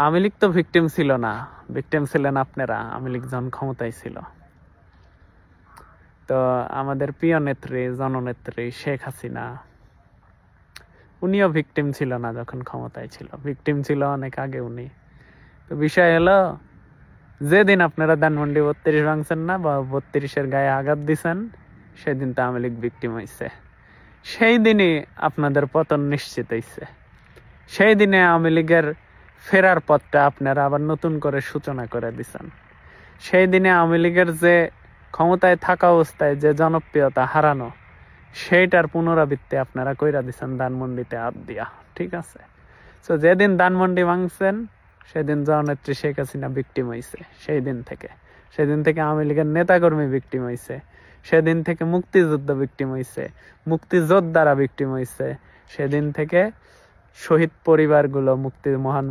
আওয়ামী লীগ তো ভিকটিম ছিল না, ভিকটিম ছিলেন আপনারা আওয়ামী লীগ যখন ক্ষমতায় ছিল। তো আমাদের প্রিয় নেত্রী জননেত্রী শেখ হাসিনা, উনিও ভিকটিম ছিল না যখন ক্ষমতায় ছিল, ভিকটিম ছিল অনেক আগে উনি। তো বিষয় হলো, যেদিন আপনারা ধানমন্ডি 32 ভাঙছেন না বা 32-এর গায়ে আঘাত দিছেন, সেদিন তো আওয়ামী লীগ ভিকটিম হয়েছে। সেই দিনই আপনাদের পতন নিশ্চিত হয়েছে। সেই দিনে আওয়ামী লীগের ফেরার পথটা আপনারা আবার নতুন করে সূচনা করে দিছেন। সেই দিনে আওয়ামী লীগের যে ক্ষমতায় থাকা অবস্থায় যে জনপ্রিয়তা হারানো, সেইটার পুনরাবৃত্তি আপনারা কইরা দিছেন ধানমন্ডিতে হাত দিয়া। ঠিক আছে, তো যেদিন ধানমন্ডি ভাঙছেন সেদিন জননেত্রী শেখ হাসিনা ভিকটিম হয়েছে। সেদিন থেকে আওয়ামী লীগের নেতাকর্মী ভিকটিম হয়েছে, সেদিন থেকে মুক্তিযুদ্ধ ভিকটিম হয়েছে, মুক্তিযোদ্ধারা ভিকটিম হয়েছে, সেদিন থেকে শহীদ পরিবারগুলো মহান